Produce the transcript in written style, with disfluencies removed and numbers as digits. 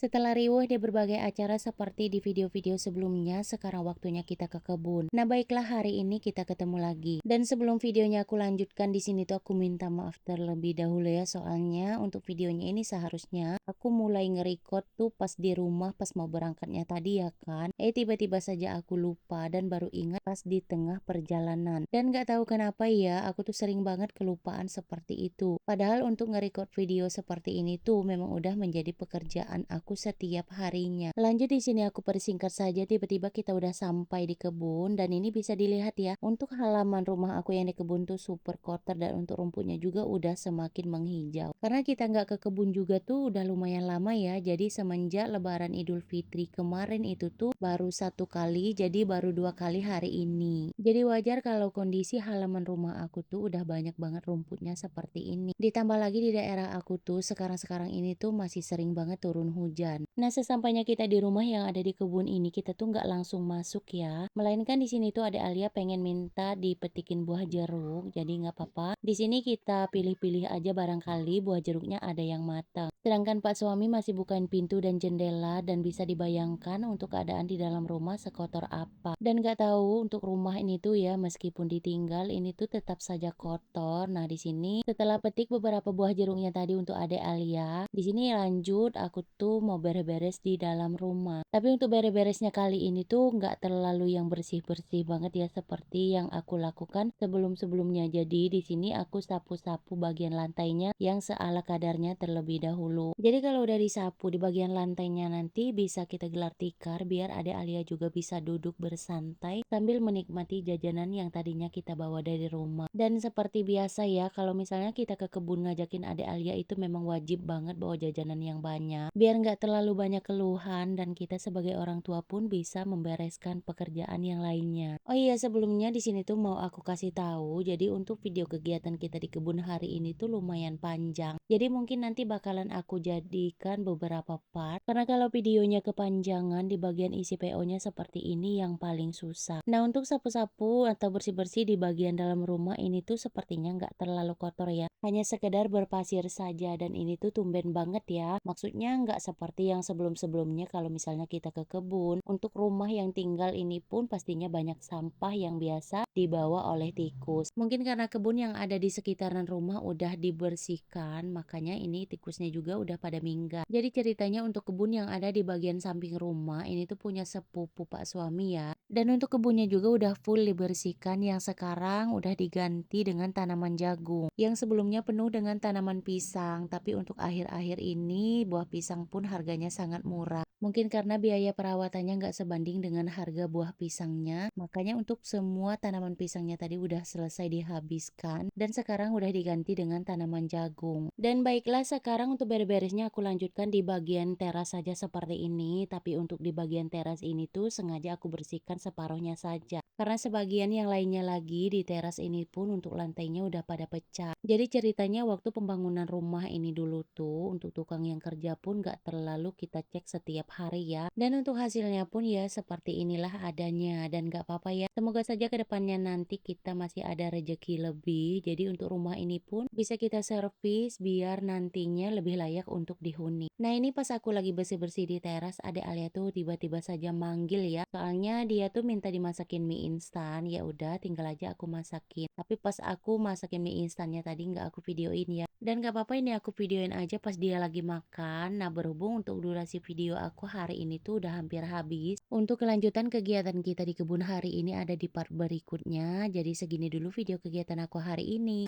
Setelah riuh di berbagai acara seperti di video-video sebelumnya, sekarang waktunya kita ke kebun. Nah, baiklah hari ini kita ketemu lagi. Dan sebelum videonya aku lanjutkan di sini tuh aku minta maaf terlebih dahulu ya, soalnya untuk videonya ini seharusnya aku mulai nge-record tuh pas di rumah pas mau berangkatnya tadi ya kan. Tiba-tiba saja aku lupa dan baru ingat pas di tengah perjalanan. Dan gak tahu kenapa ya, aku tuh sering banget kelupaan seperti itu. Padahal untuk nge-record video seperti ini tuh memang udah menjadi pekerjaan aku setiap harinya. Lanjut di sini aku persingkat saja, tiba-tiba kita udah sampai di kebun dan ini bisa dilihat ya, untuk halaman rumah aku yang di kebun tuh super kotor dan untuk rumputnya juga udah semakin menghijau. Karena kita nggak ke kebun juga tuh udah lumayan lama ya, jadi semenjak Lebaran Idul Fitri kemarin itu tuh baru satu kali, jadi baru dua kali hari ini. Jadi wajar kalau kondisi halaman rumah aku tuh udah banyak banget rumputnya seperti ini. Ditambah lagi di daerah aku tuh sekarang-sekarang ini tuh masih sering banget turun hujan. Nah, sesampainya kita di rumah yang ada di kebun ini, kita tuh nggak langsung masuk ya. Melainkan di sini tuh ada Alia pengen minta dipetikin buah jeruk, jadi nggak apa-apa. Di sini kita pilih-pilih aja barangkali buah jeruknya ada yang matang. Sedangkan Pak suami masih bukain pintu dan jendela dan bisa dibayangkan untuk keadaan di dalam rumah sekotor apa. Dan nggak tahu untuk rumah ini tuh ya meskipun ditinggal ini tuh tetap saja kotor. Nah, di sini setelah petik beberapa buah jeruknya tadi untuk adek Alia, di sini lanjut aku tuh mau beres-beres di dalam rumah. Tapi untuk beres-beresnya kali ini tuh nggak terlalu yang bersih-bersih banget ya seperti yang aku lakukan sebelum-sebelumnya. Jadi di sini aku sapu-sapu bagian lantainya yang seala kadarnya terlebih dahulu. Jadi kalau udah disapu di bagian lantainya nanti bisa kita gelar tikar biar adek Alia juga bisa duduk bersantai sambil menikmati jajanan yang tadinya kita bawa dari rumah. Dan seperti biasa ya, kalau misalnya kita ke kebun ngajakin adek Alia itu memang wajib banget bawa jajanan yang banyak. Biar nggak terlalu banyak keluhan dan kita sebagai orang tua pun bisa membereskan pekerjaan yang lainnya. Oh iya, sebelumnya di sini tuh mau aku kasih tahu, jadi untuk video kegiatan kita di kebun hari ini tuh lumayan panjang. Jadi mungkin nanti bakalan aku jadikan beberapa part, karena kalau videonya kepanjangan di bagian isi PO-nya seperti ini yang paling susah. Nah, untuk sapu-sapu atau bersih-bersih di bagian dalam rumah ini tuh sepertinya nggak terlalu kotor ya. Hanya sekedar berpasir saja dan ini tuh tumben banget ya. Maksudnya nggak seperti yang sebelum-sebelumnya kalau misalnya kita ke kebun. Untuk rumah yang tinggal ini pun pastinya banyak sampah yang biasa dibawa oleh tikus. Mungkin karena kebun yang ada di sekitaran rumah udah dibersihkan, makanya ini tikusnya juga udah pada minggat. Jadi ceritanya untuk kebun yang ada di bagian samping rumah ini tuh punya sepupu Pak suami ya. Dan untuk kebunnya juga udah full dibersihkan yang sekarang udah diganti dengan tanaman jagung. Yang sebelumnya penuh dengan tanaman pisang, tapi untuk akhir-akhir ini buah pisang pun harganya sangat murah. Mungkin karena biaya perawatannya nggak sebanding dengan harga buah pisangnya, makanya untuk semua tanaman pisangnya tadi udah selesai dihabiskan dan sekarang udah diganti dengan tanaman jagung. Dan baiklah sekarang untuk beres-beresnya aku lanjutkan di bagian teras saja seperti ini, tapi untuk di bagian teras ini tuh sengaja aku bersihkan separuhnya saja. Karena sebagian yang lainnya lagi di teras ini pun untuk lantainya udah pada pecah. Jadi ceritanya waktu pembangunan rumah ini dulu tuh untuk tukang yang kerja pun gak terlalu kita cek setiap hari ya. Dan untuk hasilnya pun ya seperti inilah adanya dan gak apa-apa ya. Semoga saja kedepannya nanti kita masih ada rejeki lebih. Jadi untuk rumah ini pun bisa kita servis biar nantinya lebih layak untuk dihuni. Nah, ini pas aku lagi bersih-bersih di teras, ada Alia tuh tiba-tiba saja manggil ya. Soalnya dia tuh minta dimasakin mie instan. Ya udah tinggal aja aku masakin. Tapi pas aku masakin mie instannya tadi nggak aku videoin ya. Dan gak apa-apa ini aku videoin aja pas dia lagi makan. Nah, berhubung untuk durasi video aku hari ini tuh udah hampir habis. Untuk kelanjutan kegiatan kita di kebun hari ini ada di part berikutnya. Jadi segini dulu video kegiatan aku hari ini.